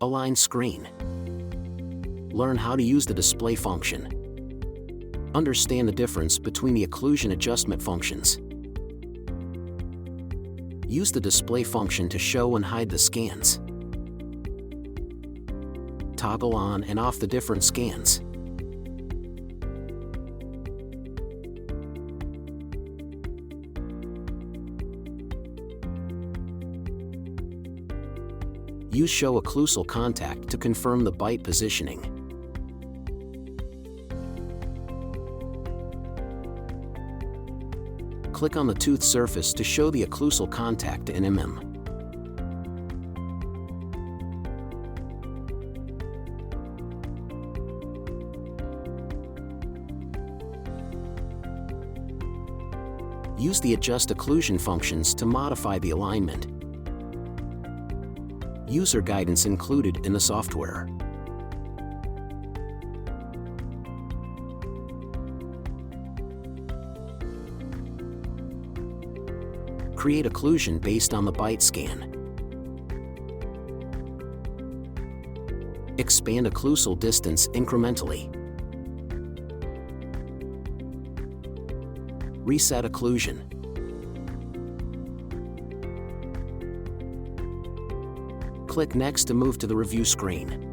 Align screen. Learn how to use the display function. Understand the difference between the occlusion adjustment functions. Use the display function to show and hide the scans. Toggle on and off the different scans. Use Show Occlusal Contact to confirm the bite positioning. Click on the tooth surface to show the occlusal contact in mm. Use the Adjust Occlusion functions to modify the alignment. User guidance included in the software. Create occlusion based on the bite scan. Expand occlusal distance incrementally. Reset occlusion. Click Next to move to the review screen.